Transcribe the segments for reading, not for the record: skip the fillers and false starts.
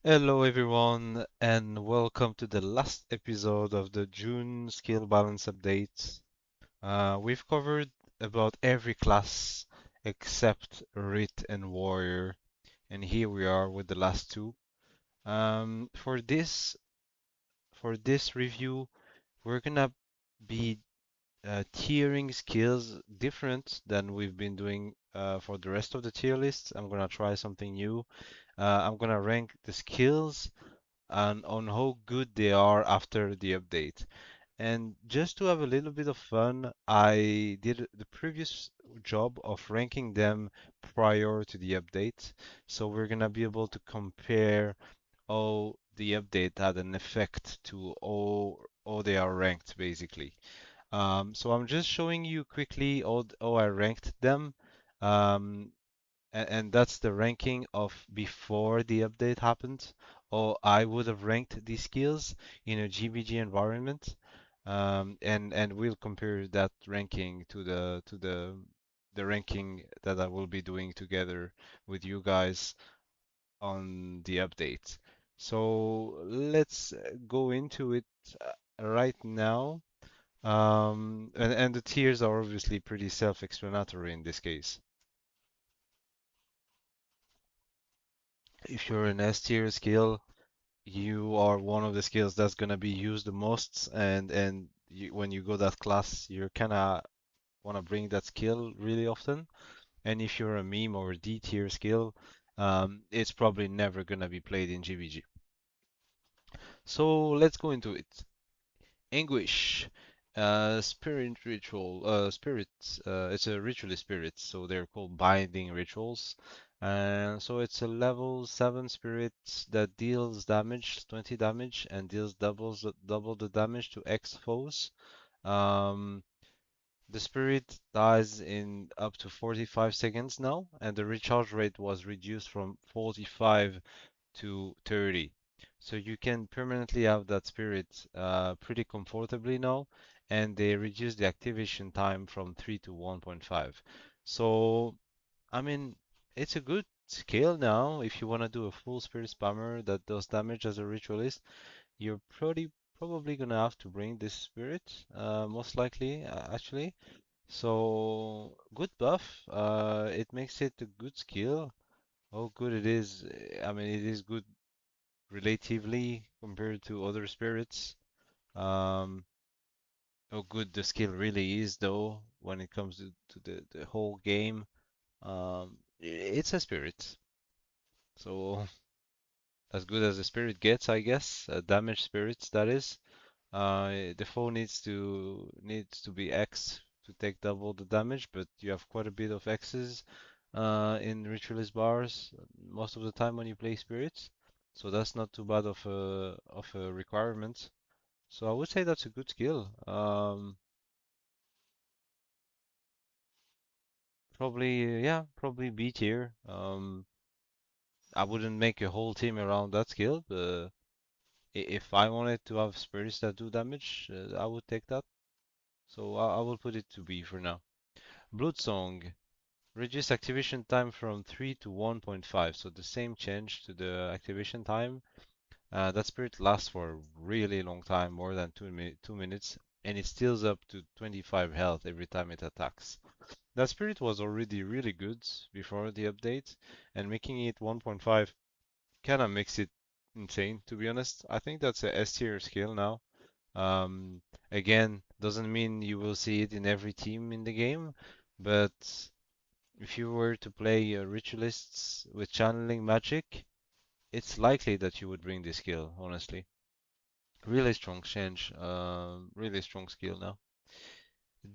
Hello everyone, and welcome to the last episode of the June skill balance update. We've covered about every class except Rit and Warrior, and here we are with the last two. For this review, we're gonna be tiering skills different than we've been doing for the rest of the tier list. I'm gonna try something new. I'm gonna rank the skills and on how good they are after the update. And just to have a little bit of fun, I did the previous job of ranking them prior to the update. So we're gonna be able to compare how the update had an effect to how they are ranked basically. So I'm just showing you quickly how I ranked them. Um, and that's the ranking of before the update happened, or I would have ranked these skills in a GvG environment. And we'll compare that ranking to the ranking that I will be doing together with you guys on the update. So let's go into it right now. And the tiers are obviously pretty self-explanatory in this case. If you're an S tier skill, you are one of the skills that's gonna be used the most, and when you go that class, you're kinda wanna bring that skill really often. And if you're a meme or a D tier skill, it's probably never gonna be played in GvG. So let's go into it. Anguish, spirits. It's a ritualist spirit, so they're called binding rituals. And so it's a level 7 spirit that deals damage, 20 damage, and deals double the damage to X foes. Um, the spirit dies in up to 45 seconds now, and the recharge rate was reduced from 45 to 30. So you can permanently have that spirit pretty comfortably now, and they reduce the activation time from 3 to 1.5. So, I mean, it's a good scale now. If you want to do a full spirit spammer that does damage as a ritualist, you're probably gonna have to bring this spirit, most likely, actually. So, good buff. It makes it a good skill. How good it is, I mean, it is good relatively compared to other spirits. Um, how good the skill really is, though, when it comes to the whole game. It's a spirit, so as good as a spirit gets, I guess. A damage spirits, that is. The foe needs to be X to take double the damage, but you have quite a bit of X's in ritualist bars most of the time when you play spirits, so that's not too bad of a requirement. So I would say that's a good skill. Probably yeah, probably B tier. I wouldn't make a whole team around that skill, but if I wanted to have spirits that do damage, I would take that. So I will put it to B for now. Bloodsong. Reduce activation time from 3 to 1.5, so the same change to the activation time. That spirit lasts for a really long time, more than 2 minutes, and it steals up to 25 health every time it attacks. That spirit was already really good before the update, and making it 1.5 kinda makes it insane, to be honest. I think that's a S tier skill now. Um, Again, doesn't mean you will see it in every team in the game, but if you were to play ritualists with channeling magic, it's likely that you would bring this skill, honestly. Really strong change, really strong skill now.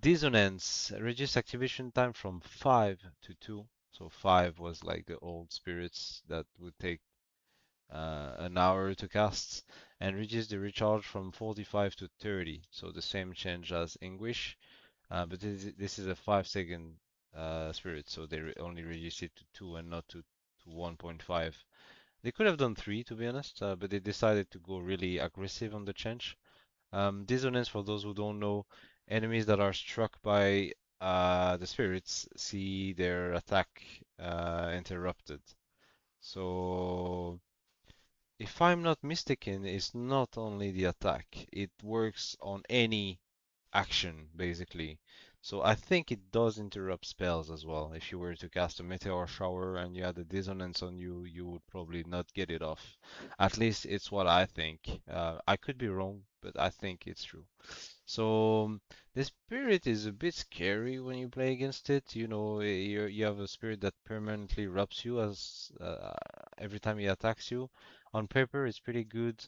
Dissonance, reduce activation time from 5 to 2. So 5 was like the old spirits that would take an hour to cast, and reduce the recharge from 45 to 30. So the same change as Anguish, but this is a 5-second spirit, so they only reduce it to 2 and not to 1.5. They could have done 3 to be honest, but they decided to go really aggressive on the change. Dissonance, for those who don't know, enemies that are struck by the spirits see their attack interrupted. So if I'm not mistaken, it's not only the attack. It works on any action, basically. So I think it does interrupt spells as well. If you were to cast a meteor shower and you had a dissonance on you, you would probably not get it off. At least it's what I think. I could be wrong, but I think it's true. So the spirit is a bit scary when you play against it. You have a spirit that permanently rubs you as every time he attacks you. On paper, it's pretty good.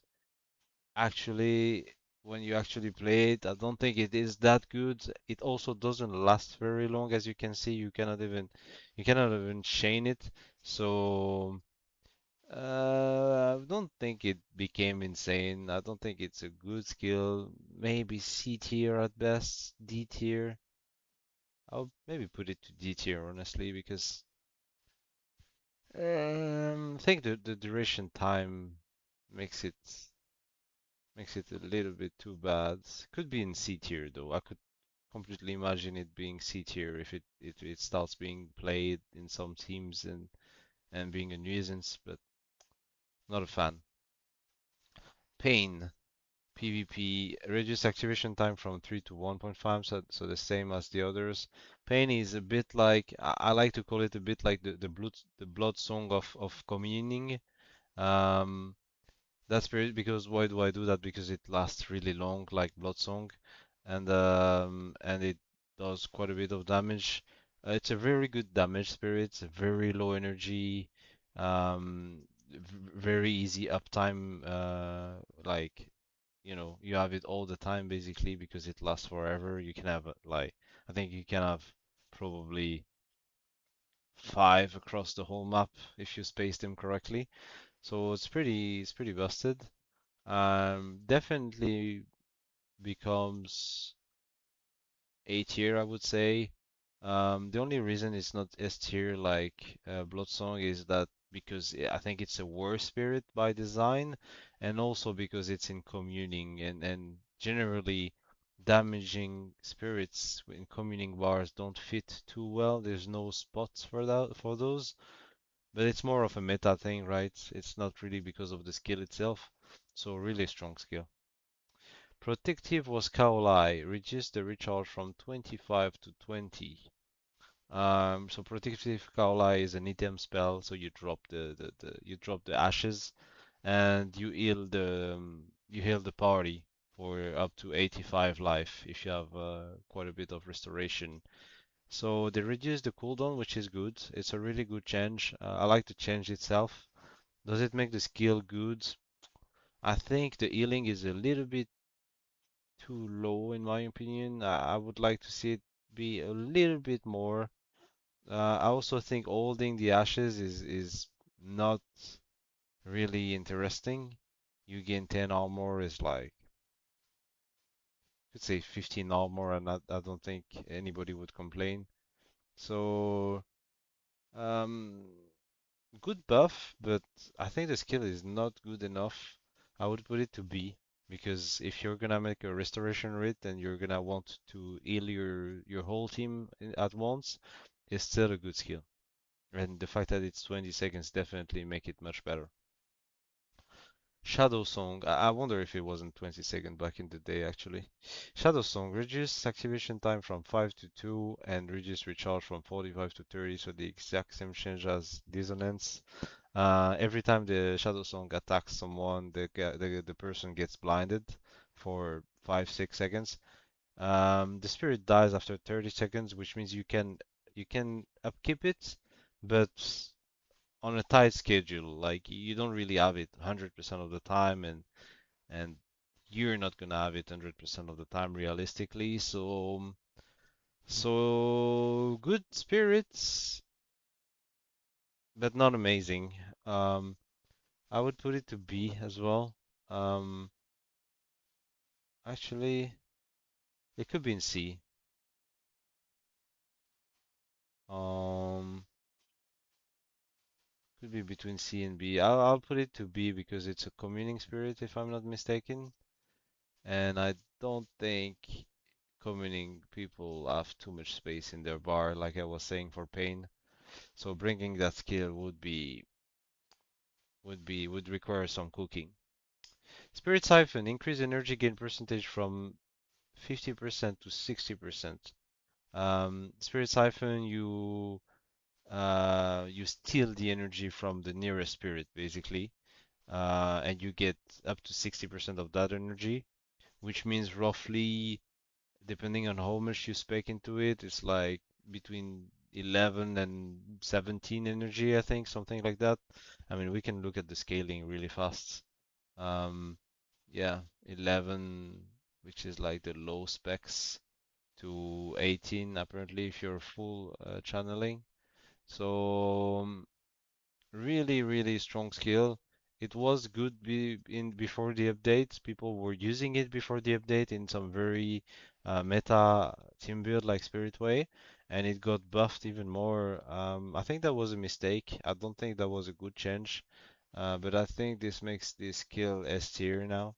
Actually, when you actually play it, I don't think it is that good. It also doesn't last very long, as you can see. You cannot even chain it. So I don't think it became insane. I don't think it's a good skill. Maybe C tier at best, D tier. I'll maybe put it to D tier honestly because I think the duration time makes it makes it a little bit too bad. Could be in C tier though. I could completely imagine it being C tier if it starts being played in some teams and being a nuisance, but not a fan. Pain. PvP reduce activation time from 3 to 1.5, so the same as the others. Pain is a bit like I like to call it a bit like the blood song of communing. Um, that's very because why do I do that? Because it lasts really long, like blood song, and it does quite a bit of damage. It's a very good damage spirit. It's a very low energy, very easy uptime, like you have it all the time basically because it lasts forever. You can have like I think you can have probably five across the whole map if you space them correctly. So it's pretty busted. Definitely becomes A tier, I would say. The only reason it's not S tier like Bloodsong is that because I think it's a war spirit by design, and also because it's in communing, and generally damaging spirits in communing bars don't fit too well. There's no spots for those, but it's more of a meta thing, right? It's not really because of the skill itself. So really strong skill. Protective was Kaolai, reduced the recharge from 25 to 20. So Protective Kaolai is an item spell, so you drop the ashes and you heal the party for up to 85 life if you have quite a bit of restoration. So they reduce the cooldown, which is good. It's a really good change. I like the change itself. Does it make the skill good? I think the healing is a little bit too low in my opinion. I would like to see it be a little bit more. I also think holding the ashes is not really interesting. You gain 10 armor is like could say 15 armor, and I don't think anybody would complain. So um, good buff, but I think the skill is not good enough. I would put it to B because if you're gonna make a restoration rate and you're gonna want to heal your whole team at once, it's still a good skill. And the fact that it's 20 seconds definitely make it much better. Shadow Song, I wonder if it wasn't 20 seconds back in the day actually. Shadow Song, reduce activation time from 5 to 2 and reduce recharge from 45 to 30, so the exact same change as Dissonance. Every time the Shadow Song attacks someone, the person gets blinded for 5-6 seconds. The spirit dies after 30 seconds, which means you can upkeep it, but on a tight schedule. Like you don't really have it 100% of the time, and you're not gonna have it 100% of the time realistically. So good spirits, but not amazing. Um, I would put it to B as well. Um, Actually, it could be in C. Um, could be between C and B. I'll put it to B because it's a communing spirit, if I'm not mistaken. And I don't think communing people have too much space in their bar, like I was saying for pain. So bringing that skill would be would require some cooking. Spirit Siphon increase energy gain percentage from 50% to 60%. Spirit Siphon, you steal the energy from the nearest spirit basically, and you get up to 60% of that energy, which means roughly, depending on how much you spec into it, it's like between 11 and 17 energy, I think, something like that. I mean, we can look at the scaling really fast. Um, yeah, 11, which is like the low specs, to 18 apparently if you're full channeling. So really, really strong skill. It was good before the update. People were using it before the update in some very meta team build like Spirit Way, and it got buffed even more. I think that was a mistake. I don't think that was a good change, but I think this makes this skill S tier now.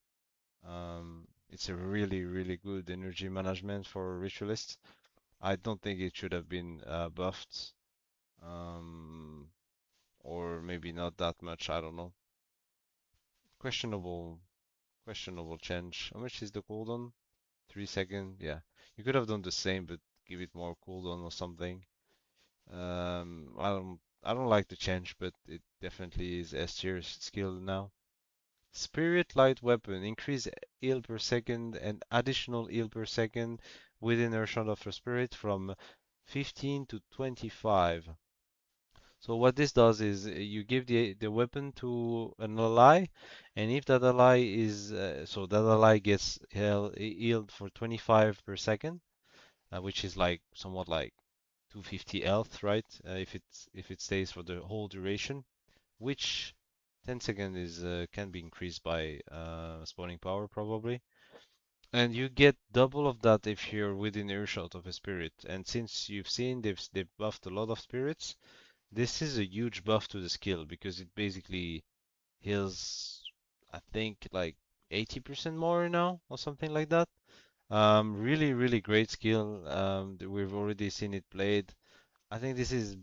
It's a really, really good energy management for Ritualists. I don't think it should have been buffed. Um, or maybe not that much. I don't know. Questionable, questionable change. How much is the cooldown? 3 seconds. Yeah, you could have done the same, but give it more cooldown or something. I don't like the change, but it definitely is S tier skill now. Spirit Light Weapon increase heal per second and additional heal per second within a shot of a spirit from 15 to 25. So what this does is you give the weapon to an ally, and if that ally is so that ally gets healed for 25 per second, which is like somewhat like 250 health, right? If it stays for the whole duration, which 10 second is can be increased by spawning power probably. And you get double of that if you're within earshot of a spirit. And since you've seen they've buffed a lot of spirits, this is a huge buff to the skill because it basically heals, I think, like 80% more now or something like that. Really, really great skill. We've already seen it played. I think this is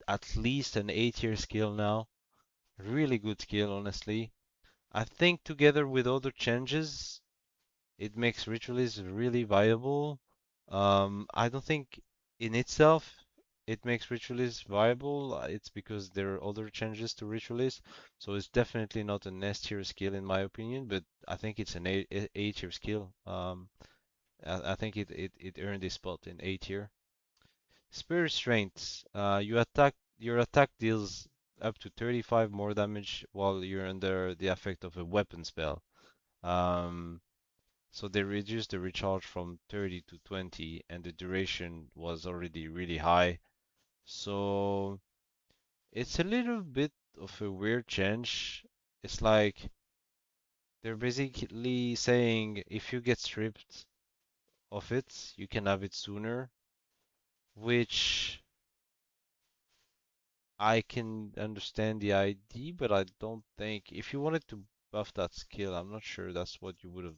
at least an 8 tier skill now. Really good skill, honestly. I think together with other changes, it makes Ritualist really viable. I don't think in itself it makes Ritualist viable. It's because there are other changes to Ritualist, so it's definitely not an S tier skill in my opinion. But I think it's an A tier skill. I think it earned this spot in A tier. Spirit Strength. Your attack deals up to 35 more damage while you're under the effect of a weapon spell. Um, so they reduced the recharge from 30 to 20, and the duration was already really high. So it's a little bit of a weird change. It's like they're basically saying if you get stripped of it, you can have it sooner, which I can understand the idea, but I don't think if you wanted to buff that skill, I'm not sure that's what you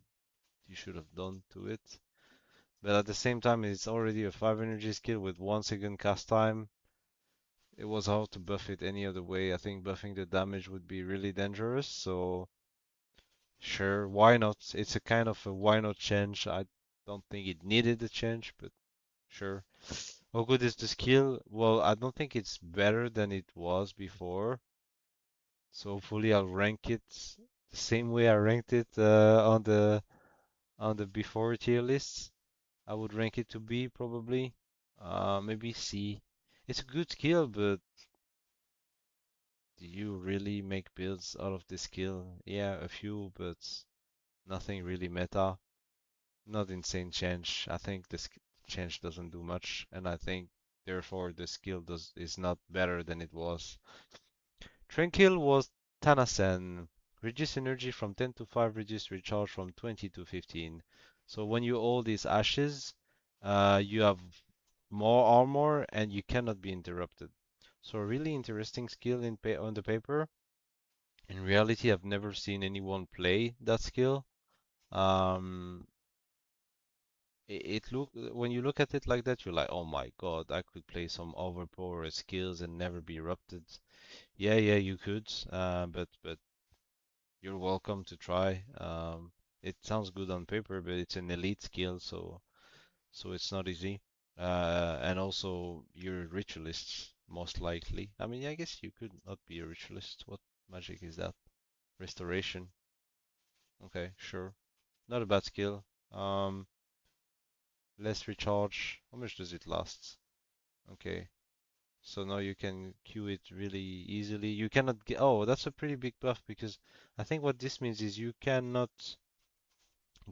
should have done to it. But at the same time, it's already a 5 energy skill with 1 second cast time. It was hard to buff it any other way. I think buffing the damage would be really dangerous. So sure, why not? It's a kind of a why not change. I don't think it needed a change, but sure. How good is the skill? Well, I don't think it's better than it was before. So hopefully I'll rank it the same way I ranked it on the before tier lists. I would rank it to B probably. Maybe C. It's a good skill, but do you really make builds out of this skill? Yeah, a few, but nothing really meta. Not insane change. I think this change doesn't do much, and I think therefore the skill does is not better than it was. Tranquil was Tanasen. Reduce energy from 10 to 5, reduce recharge from 20 to 15. So when you hold these ashes, you have more armor and you cannot be interrupted. So a really interesting skill on the paper. In reality, I've never seen anyone play that skill. Um, it look when you look at it like that, you're like, oh my God, I could play some overpowered skills and never be erupted. Yeah, yeah, you could, but you're welcome to try. It sounds good on paper, but it's an elite skill, so it's not easy. And also, you're ritualists, most likely. I mean, I guess you could not be a ritualist. What magic is that? Restoration. Okay, sure. Not a bad skill. Um, less recharge. How much does it last? Okay. So now you can queue it really easily. You cannot get. Oh, that's a pretty big buff because I think what this means is you cannot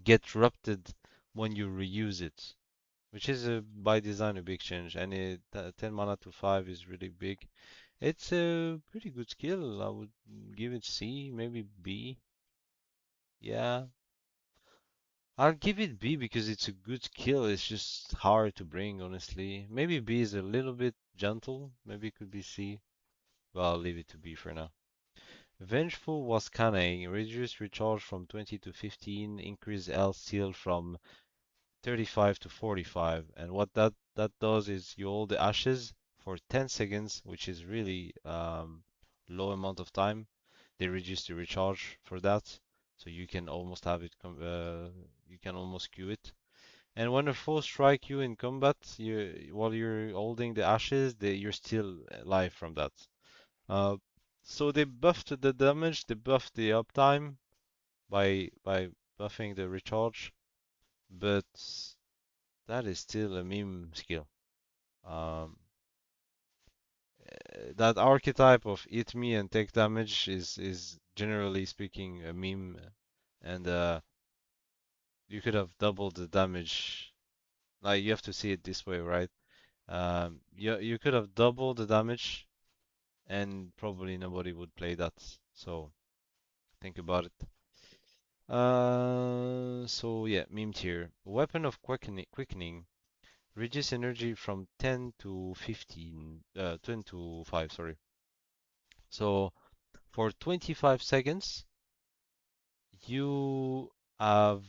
get rupted when you reuse it, which is by design a big change. And 10 mana to 5 is really big. It's a pretty good skill. I would give it C, maybe B. Yeah, I'll give it B because it's a good skill. It's just hard to bring, honestly. Maybe B is a little bit gentle. Maybe it could be C. Well, I'll leave it to B for now. Vengeful was cunning. Reduce recharge from 20 to 15. Increase L seal from 35 to 45. And what that does is you hold the ashes for 10 seconds, which is really low amount of time. They reduce the recharge for that, so you can almost have it. You can almost queue it. And when a foe strike you in combat, you while you're holding the ashes, you're still alive from that. Uh, so they buffed the damage, they buffed the uptime by buffing the recharge, but that is still a meme skill. Um, that archetype of eat me and take damage is generally speaking a meme, and you could have doubled the damage. Like you have to see it this way, right? You could have doubled the damage, and probably nobody would play that. So think about it. So yeah, meme tier. Weapon of quickening. Reduce energy from 10 to 15, 10 to 5, sorry. So for 25 seconds, you have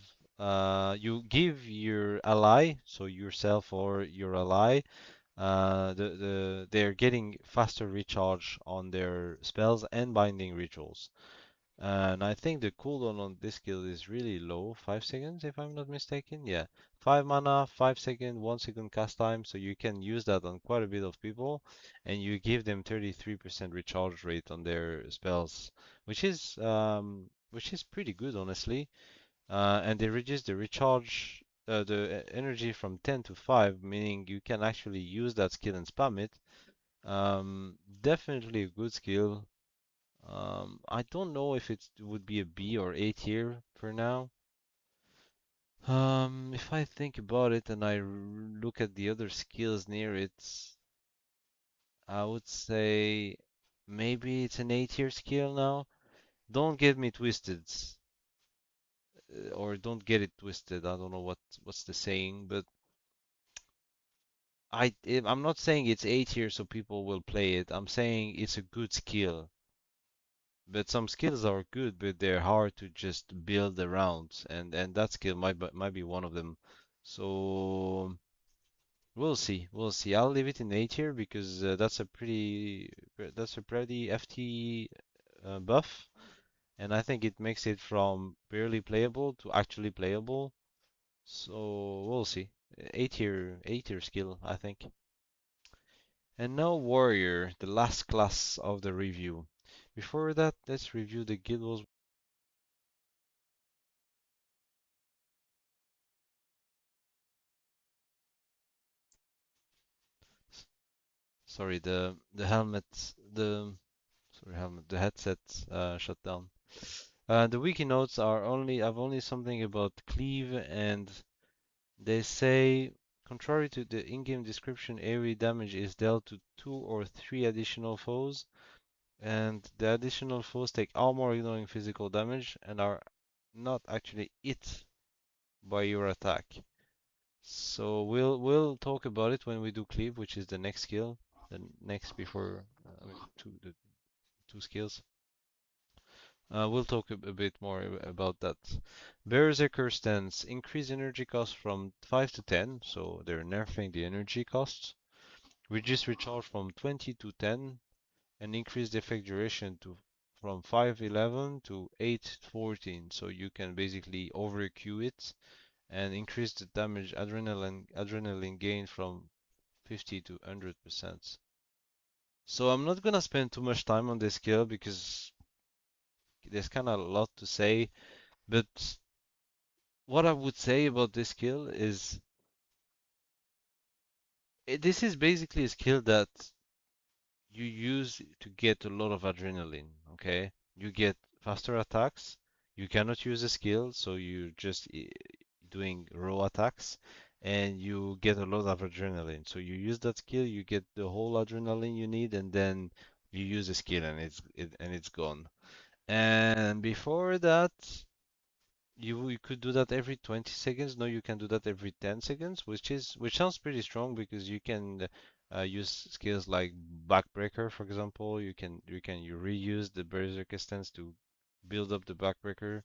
you give your ally, so yourself or your ally, they're getting faster recharge on their spells and binding rituals. And I think the cooldown on this skill is really low, 5 seconds if I'm not mistaken. Yeah, 5 mana, 5 second, 1 second cast time, so you can use that on quite a bit of people, and you give them 33% recharge rate on their spells, which is pretty good honestly. And they reduce the recharge, the energy from 10 to 5, meaning you can actually use that skill and spam it. Definitely a good skill. I don't know if it would be a B or A tier for now. If I think about it and look at the other skills near it, I would say maybe it's an A tier skill now. Don't get me twisted, or don't get it twisted. I don't know what's the saying, but I'm not saying it's A tier so people will play it. I'm saying it's a good skill. But some skills are good, but they're hard to just build around, and that skill might be one of them. So we'll see, we'll see. I'll leave it in A tier because that's a pretty FT buff, and I think it makes it from barely playable to actually playable. So we'll see. A tier skill, I think. And now Warrior, the last class of the review. Before that, let's review the guild wars. Sorry, the helmet, the sorry helmet, the headset shut down. The wiki notes are only I've only something about cleave, and they say contrary to the in-game description, AoE damage is dealt to 2 or 3 additional foes, and the additional foes take armor ignoring physical damage and are not actually hit by your attack. So we'll talk about it when we do cleave, which is the next skill, the next before I mean, the two skills. We'll talk a bit more about that. Berserker stance increase energy cost from 5 to 10, so they're nerfing the energy costs. Reduce recharge from 20 to 10, and increase the effect duration to from 511 to 814. So you can basically overqueue it and increase the damage adrenaline gain from 50 to 100%. So I'm not gonna spend too much time on this skill because there's kind of a lot to say, but what I would say about this skill is this is basically a skill that you use to get a lot of adrenaline, okay? You get faster attacks. You cannot use a skill, so you're just doing raw attacks, and you get a lot of adrenaline. So you use that skill, you get the whole adrenaline you need, and then you use a skill, and it's gone. And before that, you could do that every 20 seconds. No, you can do that every 10 seconds, which sounds pretty strong because you can use skills like backbreaker, for example. You reuse the berserker stance to build up the backbreaker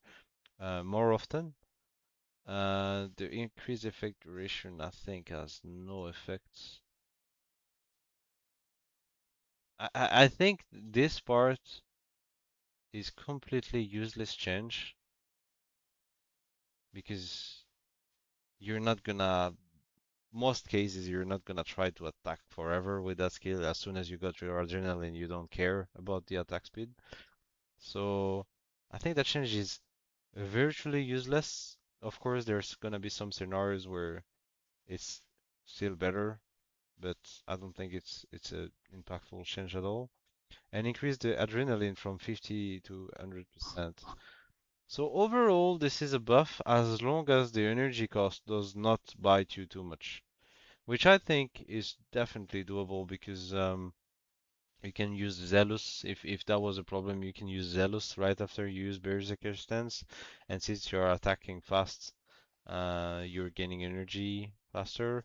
more often. The increased effect duration, I think, has no effects. I think this part is completely useless change because you're not gonna most cases you're not gonna try to attack forever with that skill. As soon as you got your adrenaline, you don't care about the attack speed. So I think that change is virtually useless. Of course, there's gonna be some scenarios where it's still better, but I don't think it's a impactful change at all. And increase the adrenaline from 50 to 100%. So overall, this is a buff as long as the energy cost does not bite you too much, which I think is definitely doable because you can use Zealous. If that was a problem, you can use Zealous right after you use Berserker stance, and since you're attacking fast, you're gaining energy faster.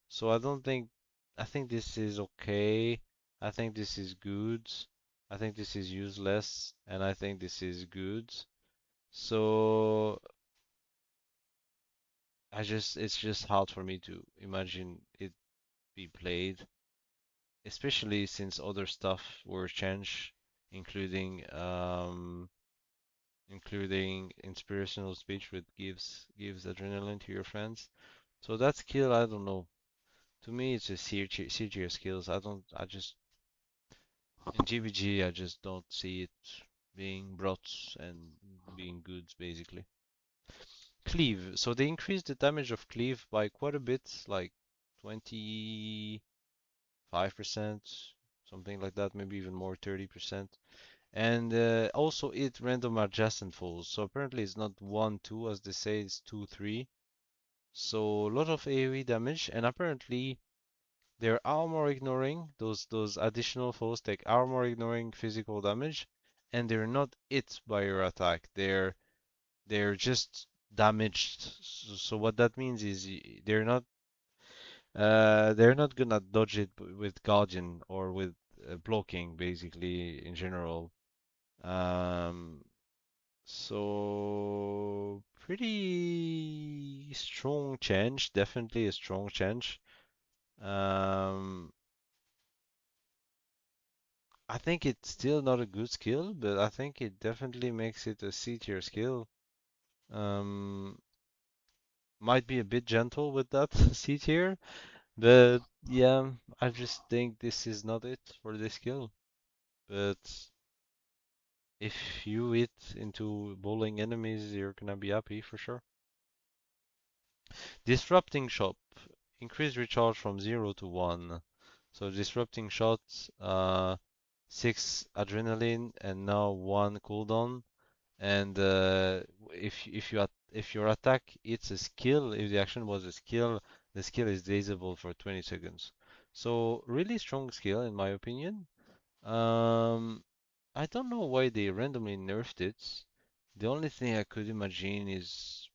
So I don't think I think this is okay. I think this is good. I think this is useless, and I think this is good. So it's just hard for me to imagine it be played, especially since other stuff were changed, including including inspirational speech, which gives adrenaline to your friends. So that skill, I don't know. To me, it's just CGR skills. I just in GvG, I just don't see it being brought and being good, basically. Cleave. So they increased the damage of Cleave by quite a bit, like 25%, something like that, maybe even more, 30%. And also it random adjacent falls. So apparently it's not 1, 2 as they say, it's 2, 3. So a lot of AoE damage, and apparently they're armor ignoring those additional falls take armor ignoring physical damage, and they're not hit by your attack. They're just damaged. So what that means is they're not gonna dodge it with Guardian or with blocking basically in general. Um, So pretty strong change, definitely a strong change. Um, I think it's still not a good skill, but I think it definitely makes it a C tier skill. Um, might be a bit gentle with that C tier, but yeah, I just think this is not it for this skill. But if you hit into bowling enemies, you're gonna be happy for sure. Disrupting shot. Increase recharge from 0 to 1. So disrupting shots, 6 adrenaline and now 1 cooldown. And if your attack hits a skill, if the action was a skill, the skill is disable for 20 seconds. So really strong skill in my opinion. Um, I don't know why they randomly nerfed it. The only thing I could imagine is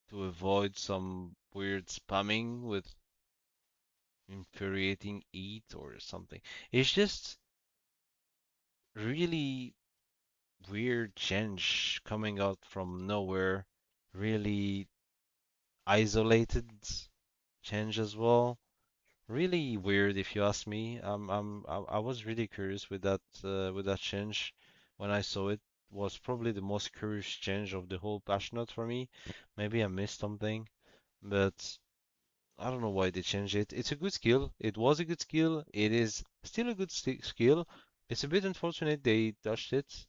to avoid some weird spamming with infuriating eat or something. It's just really. weird change coming out from nowhere. Really isolated change as well. Really weird, if you ask me. I was really curious with that change when I saw it. Was probably the most curious change of the whole patch note for me. Maybe I missed something, but I don't know why they changed it. It's a good skill. It was a good skill. It is still a good skill. It's a bit unfortunate they touched it.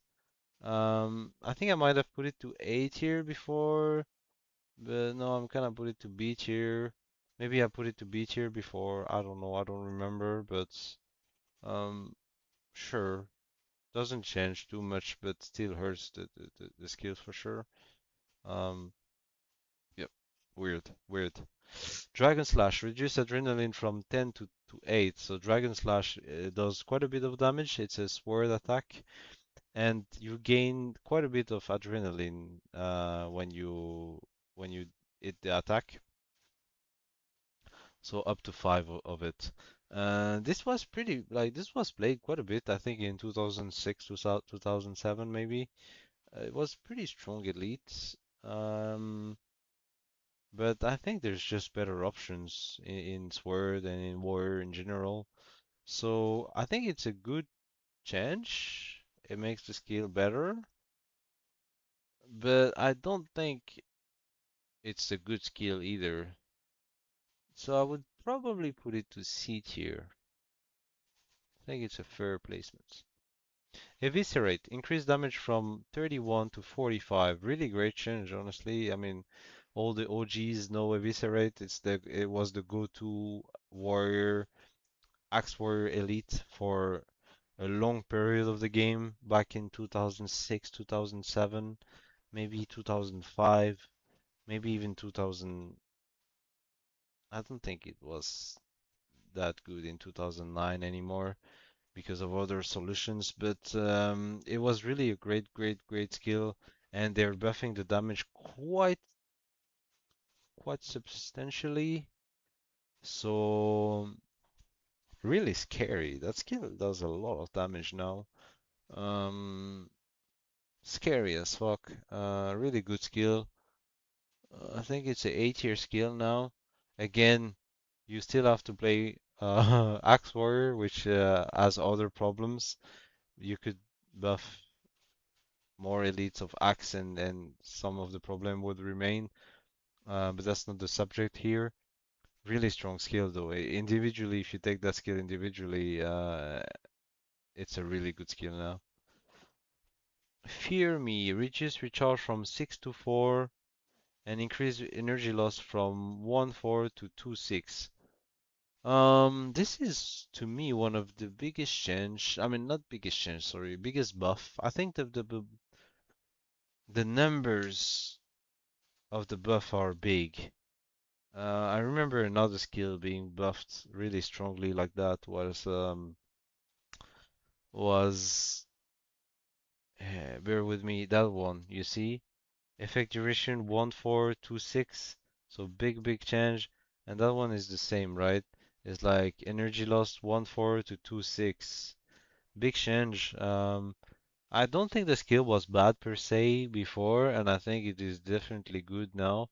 I think I might have put it to A tier before, but no, I'm gonna put it to B tier. Maybe I put it to B tier before. I don't know. I don't remember, but um, sure. Doesn't change too much, but still hurts the skills for sure. Um, yep. Weird, weird. Dragon Slash reduce adrenaline from 10 to 8. So Dragon Slash does quite a bit of damage. It's a sword attack, and you gain quite a bit of adrenaline when you hit the attack. So up to five of it. This was pretty like this was played quite a bit. I think in 2006 to 2007 maybe. It was pretty strong elite. Um, but I think there's just better options in Sword and in Warrior in general. So I think it's a good change. It makes the skill better, but I don't think it's a good skill either. So I would probably put it to C tier. I think it's a fair placement. Eviscerate, increased damage from 31 to 45. Really great change, honestly. I mean, all the OGs know Eviscerate. It was the go-to warrior, axe warrior elite for a long period of the game back in 2006, 2007, maybe 2005, maybe even 2000. I don't think it was that good in 2009 anymore because of other solutions, but it was really a great skill, and they're buffing the damage quite substantially. So really scary. That skill does a lot of damage now. Um, Scary as fuck. Really good skill. I think it's a 8 tier skill now. Again, you still have to play Axe Warrior, which has other problems. You could buff more elites of Axe and some of the problem would remain. But that's not the subject here. Really strong skill though. Individually, if you take that skill individually, it's a really good skill now. Fear Me, reduce recharge from 6 to 4 and increase energy loss from 1-4 to 2-6. This is to me one of the biggest change. I mean, not biggest change, sorry, biggest buff. I think the numbers of the buff are big. I remember another skill being buffed really strongly like that was bear with me, that one, you see? Effect duration 1426. So big change. And that one is the same, right? It's like energy loss 14 to 26. Big change. I don't think the skill was bad per se before, and I think it is definitely good now.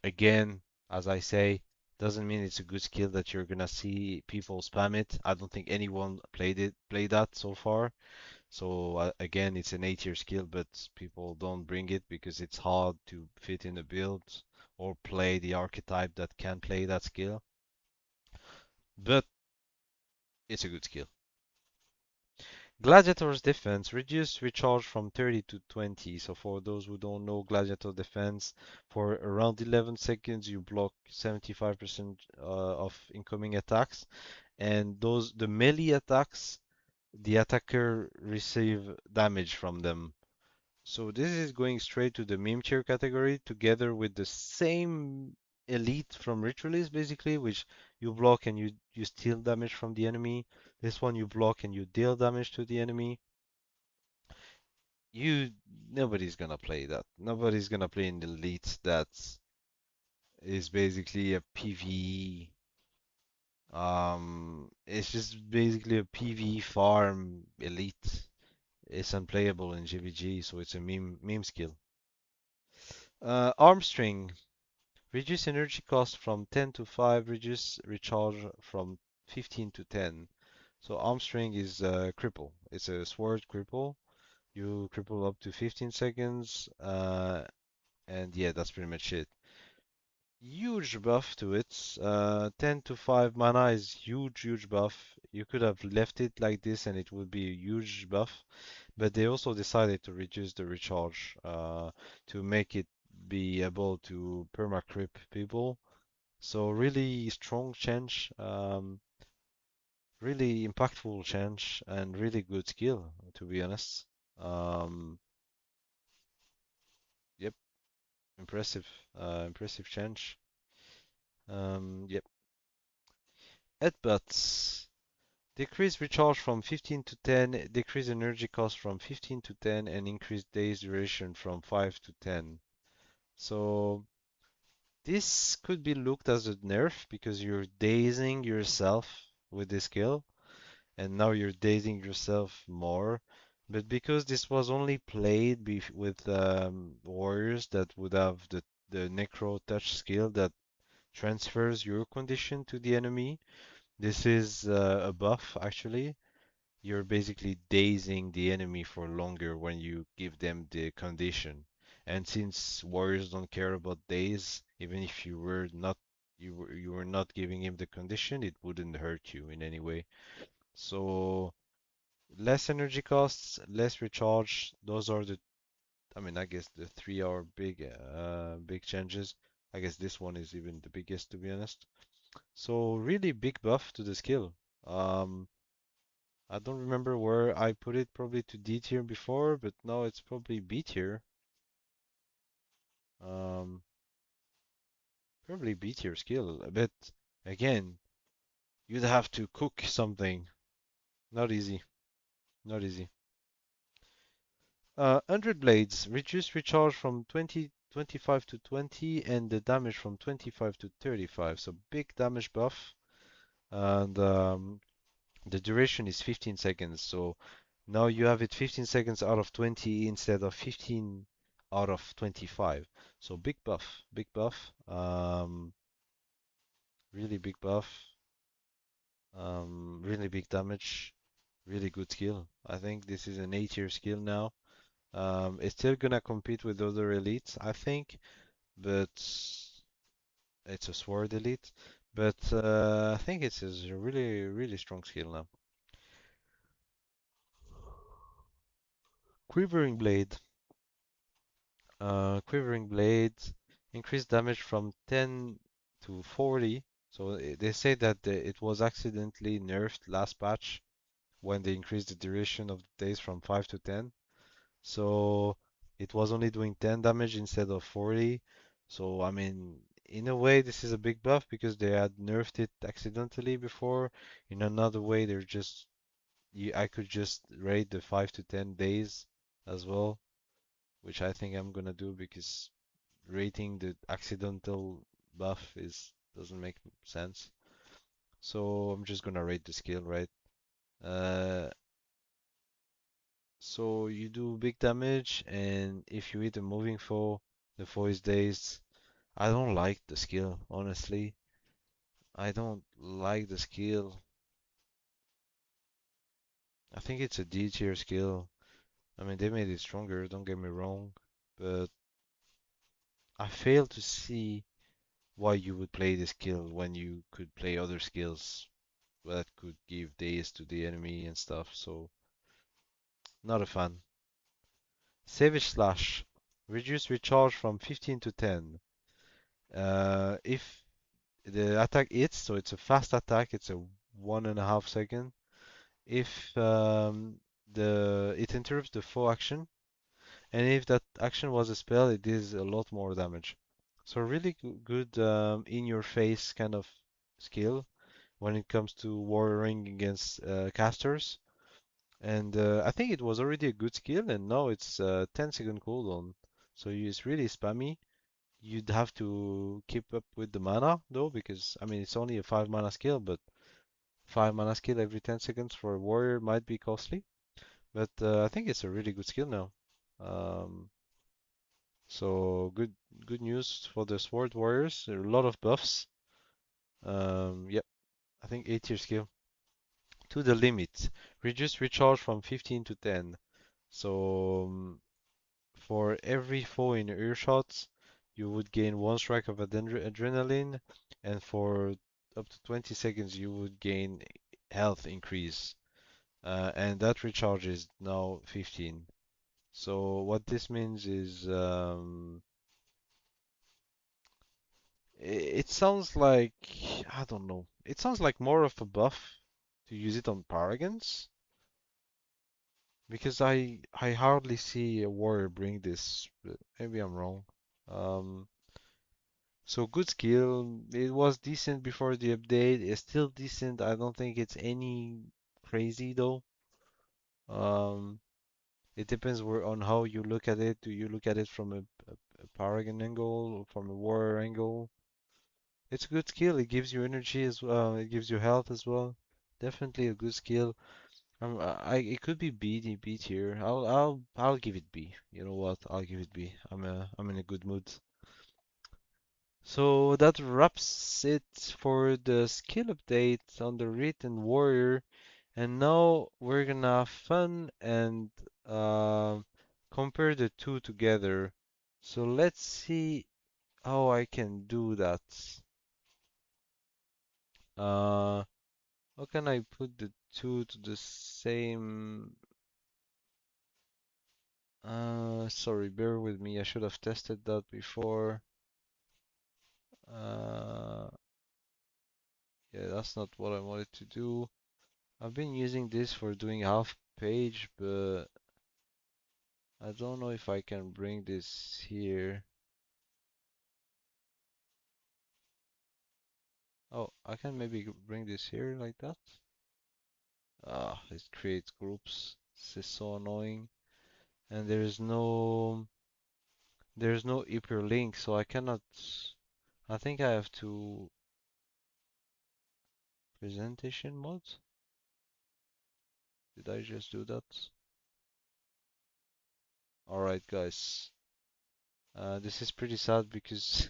Again, as I say, doesn't mean it's a good skill that you're gonna see people spam it. I don't think anyone played that so far. So again, it's an 8 tier skill, but people don't bring it because it's hard to fit in a build or play the archetype that can play that skill. But it's a good skill. Gladiator's defense reduce recharge from 30 to 20. So for those who don't know, Gladiator defense for around 11 seconds you block 75% of incoming attacks, and the melee attacks, the attacker receive damage from them. So this is going straight to the meme tier category together with the same elite from Ritualist basically, which you block and you steal damage from the enemy. This one you block and you deal damage to the enemy. You Nobody's gonna play that. Nobody's gonna play an elite that is basically a PvE. It's just basically a PvE farm elite. It's unplayable in GvG, so it's a meme skill. Arm string. Reduce energy cost from 10 to 5. Reduce recharge from 15 to 10. So arm string is cripple. It's a sword cripple. You cripple up to 15 seconds. And yeah, that's pretty much it. Huge buff to it. 10 to 5 mana is huge buff. You could have left it like this and it would be a huge buff. But they also decided to reduce the recharge to make it be able to perma-crip people. So really strong change, really impactful change, and really good skill, to be honest. Um, yep, impressive, impressive change. Yep. Headbutts. Decrease recharge from 15 to 10, decrease energy cost from 15 to 10, and increase days duration from 5 to 10. So this could be looked as a nerf because you're dazing yourself with this skill, and now you're dazing yourself more. But because this was only played with warriors that would have the Necro touch skill that transfers your condition to the enemy, this is a buff actually. You're basically dazing the enemy for longer when you give them the condition. And since warriors don't care about daze, even if you were not giving him the condition, it wouldn't hurt you in any way. So less energy costs, less recharge. Those are the, I mean, I guess the three are big changes. I guess this one is even the biggest, to be honest. So really big buff to the skill. Um, I don't remember where I put it, probably to D tier before, but now it's probably B tier. Um, Probably B tier skill. But again, you'd have to cook something. Not easy. Not easy. 100 blades. Reduce recharge from 25 to 20 and the damage from 25 to 35. So big damage buff. And the duration is 15 seconds. So now you have it 15 seconds out of 20 instead of 15 out of 25. So big buff. Big buff. Really big buff. Really big damage. Really good skill. I think this is an A tier skill now. It's still gonna compete with other elites, I think, but it's a sword elite. But I think it's a really strong skill now. Quivering blade. Quivering blade increased damage from 10 to 40. So they say that it was accidentally nerfed last patch when they increased the duration of the days from 5 to 10. So it was only doing 10 damage instead of 40. So I mean, in a way, this is a big buff because they had nerfed it accidentally before. In another way, they're just I could just raid the 5 to 10 days as well, which I think I'm gonna do because rating the accidental buff is doesn't make sense. So I'm just gonna rate the skill, right? Uh, so you do big damage, and if you hit a moving foe, the foe is dazed. I don't like the skill, honestly. I don't like the skill. I think it's a D tier skill. I mean, they made it stronger, don't get me wrong, but I fail to see why you would play this skill when you could play other skills that could give daze to the enemy and stuff. So, not a fan. Savage Slash. Reduce recharge from 15 to 10. If the attack hits, so it's a fast attack, it's a 1.5 second. If it interrupts the foe action, and if that action was a spell, it does a lot more damage. So really good in your face kind of skill when it comes to warring against casters. And I think it was already a good skill, and now it's 10-second cooldown. So it's really spammy. You'd have to keep up with the mana though, because I mean it's only a 5 mana skill, but 5 mana skill every 10 seconds for a warrior might be costly. but I think it's a really good skill now. Um, so good news for the sword warriors. There are a lot of buffs. Yep, I think 8 tier skill to the limit. Reduce recharge from 15 to 10. So for every foe in earshot, you would gain one strike of adrenaline, and for up to 20 seconds you would gain health increase. And that recharge is now 15. So what this means is, it sounds like, I don't know. It sounds like more of a buff to use it on Paragons, because I hardly see a warrior bring this, but maybe I'm wrong. Um, so good skill. It was decent before the update. It's still decent. I don't think it's any crazy though. Um, it depends on how you look at it. Do you look at it from a Paragon angle or from a warrior angle? It's a good skill. It gives you energy as well. It gives you health as well. Definitely a good skill. It could be B tier. I'll give it B. You know what? I'll give it B. I'm in a good mood. So that wraps it for the skill update on the Rit and Warrior. And now we're gonna have fun and compare the two together. So let's see how I can do that. Uh, how can I put the two to the same? Sorry, bear with me. I should have tested that before. Uh, yeah, that's not what I wanted to do. I've been using this for doing half page, but I don't know if I can bring this here. Oh, I can maybe bring this here like that. Ah, it creates groups. This is so annoying. And there's no hyperlink, so I cannot. I think I have to presentation mode. Did I just do that? All right, guys. This is pretty sad because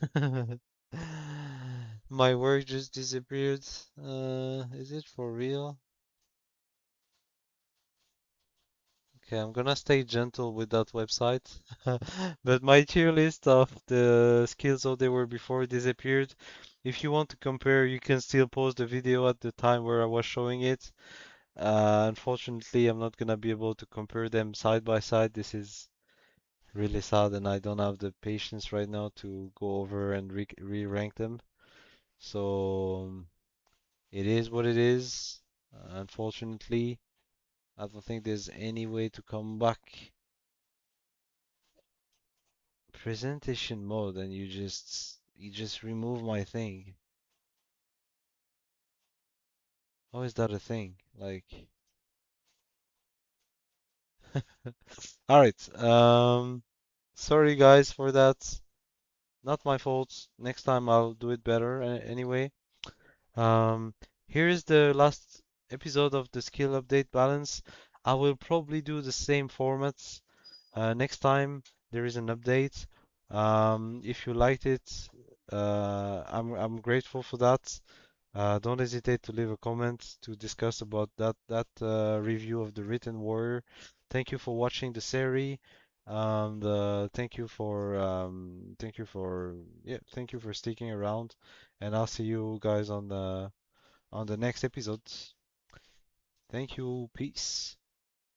my work just disappeared. Is it for real? Okay, I'm gonna stay gentle with that website. But my tier list of the skills how they were before disappeared. If you want to compare, you can still pause the video at the time where I was showing it. Unfortunately, I'm not gonna be able to compare them side by side. This is really sad, and I don't have the patience right now to go over and re-rank them. So it is what it is. Unfortunately, I don't think there's any way to come back. Presentation mode, and you just remove my thing. How is that a thing? Like, all right. Sorry guys for that. Not my fault. Next time I'll do it better. Anyway, um, here is the last episode of the skill update balance. I will probably do the same formats. Next time there is an update. If you liked it, I'm grateful for that. Don't hesitate to leave a comment to discuss about that review of the Written Warrior. Thank you for watching the series. Thank you for sticking around, and I'll see you guys on the next episode. Thank you. Peace.